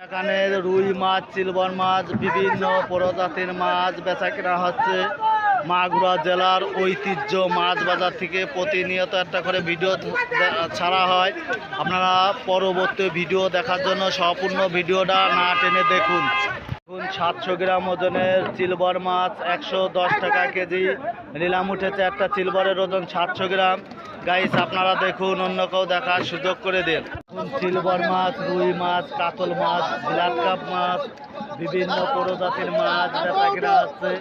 এখানে রুই মাছ, সিলভার মাছ, বিভিন্ন প্রজাতির মাছ বেচা কেনা হচ্ছে। মাগুরা জেলার ঐতিহ্য মাছ বাজার থেকে প্রতিনিয়ত একটা করে ভিডিও ছাড়া হয়। আপনারা পরবর্তী ভিডিও দেখার জন্য সম্পূর্ণ ভিডিওটা না টেনে দেখুন। 700 গ্রাম ওজনের সিলভার মাছ 110 টাকা কেজি নিলাম উঠেছে। একটা সিলভারের ওজন 700 গ্রাম। গাইস আপনারা দেখুন, অন্য কেউ দেখার সুযোগ করে দেন। সিলভার মাছ, রুই মাছ, কাতল মাছ, গ্লাস কাপ মাছ, বিভিন্ন প্রজাতির মাছ বেচা কেনা হচ্ছে।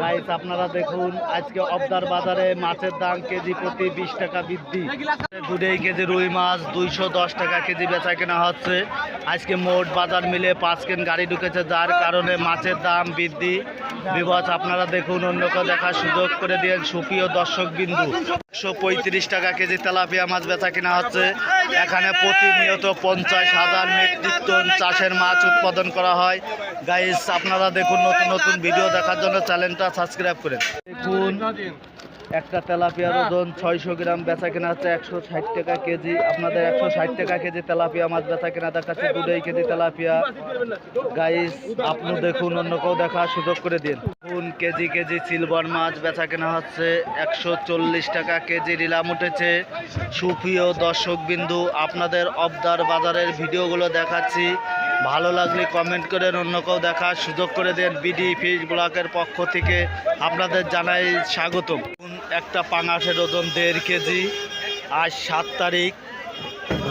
গাইস আপনারা দেখুন, আজকে অবদার বাজারে মাছের দাম কেজি প্রতি 20 টাকা বৃদ্ধি। 2 কেজি রুই মাছ 210 টাকা কেজি বেচা কেনা হচ্ছে। আজকে মোট বাজার মিলে 5 কেন গাড়ি ঢুকেছে, যার কারণে মাছের দাম বৃদ্ধি। বিভাজ আপনারা দেখুন, অন্য কেউ দেখার সুযোগ করে দিন। সুপ্রিয় দর্শক বিন্দু, 135 টাকা কেজি তেলাপিয়া মাছ বেচা কেনা হচ্ছে। এখানে প্রতিনিয়ত 50,000 মেট্রিক টন চাষের মাছ উৎপাদন করা হয়। গাইস আপনারা দেখুন, নতুন নতুন ভিডিও দেখার জন্য চ্যানেলটা সাবস্ক্রাইব করেন। দেখুন, একটা তেলাপিয়ার ওজন 600 গ্রাম বেচা কেনা হচ্ছে 160 টাকা কেজি। আপনাদের 160 টাকা কেজি তেলাপিয়া মাছ বেচা কেনা দেখাচ্ছে। 2 কেজি তেলাপিয়া। গাইস আপনি দেখুন, অন্য কেউ দেখার সুযোগ করে দিন। কেজি কেজি সিলভার মাছ বেচা কেনা হচ্ছে 140 টাকা কেজি নিলাম উঠেছে। সুপ্রিয় দর্শক বিন্দু, আপনাদের অবদার বাজারের ভিডিওগুলো দেখাচ্ছি, ভালো লাগলে কমেন্ট করেন, অন্য কেউ দেখার সুযোগ করে দেন। বিডি ফিশ ব্লকের পক্ষ থেকে আপনাদের জানাই স্বাগতম। একটা পাঙাশের ওজন 1.5 কেজি। আজ 7 তারিখ,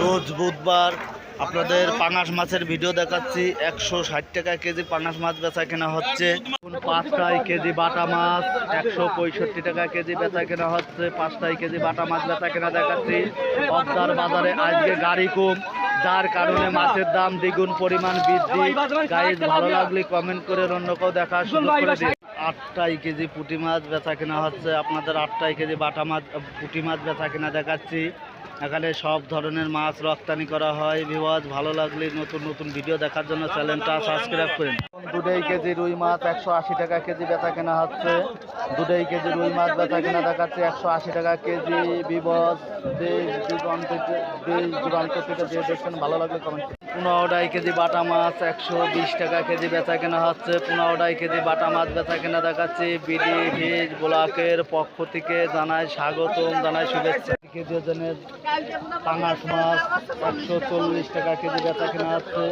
রোজ বুধবার। আপনাদের পাঙাশ মাছের ভিডিও দেখাচ্ছি। 160 টাকা কেজি পাঙাশ মাছ বেচা কেনা হচ্ছে। 5 কেজি বাটা মাছ 165 টাকা কেজি বেচা কেনা হচ্ছে। 5 কেজি বাটা মাছ বেচা কেনা দেখাচ্ছি। অবদার বাজারে আজকে গাড়ি কম, যার কারণে মাছের দাম দ্বিগুণ পরিমাণ বৃদ্ধি। গাইজ ভালো লাগলে কমেন্ট করে অন্য কেউ দেখার সুযোগ করে দিন। 8 কেজি পুঁটি মাছ বেচা কেনা হচ্ছে। আপনাদের 8 কেজি বাটা মাছ পুঁটি মাছ বেচা কেনা দেখাচ্ছি। এখানে সব ধরনের মাছ রপ্তানি করা হয়। ভিউয়ার্স ভালো লাগলে নতুন নতুন ভিডিও দেখার জন্য চ্যানেলটা সাবস্ক্রাইব করেন। 2 কেজি রুই মাছ 180 টাকা কেজি বেচা কেনা হচ্ছে। 2 কেজি রুই মাছ বেচা কেনা দেখাচ্ছে 180 টাকা কেজি। ভিউয়ার্স দেশ দূরান্ত থেকে যে দেখছেন, ভালো লাগলে কমেন্ট। 15 কেজি বাটা মাছ 120 টাকা কেজি বেচা কেনা হচ্ছে। 15 কেজি বাটা মাছ বেচা কেনা দেখাচ্ছি। বিডি ফিশ ব্লকের পক্ষ থেকে জানাই স্বাগতম, জানাই শুভেচ্ছা। কেজি ওজনের পাঙাশ মাছ 140 টাকা কেজি বেচা কেনা হচ্ছে।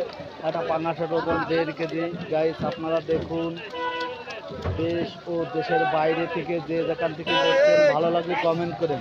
একটা পাঙাশের ওজন 1.5 কেজি। গাইস আপনারা দেখুন, দেশ ও দেশের বাইরে থেকে যে যেখান থেকে দেখছেন, ভালো লাগলে কমেন্ট করেন।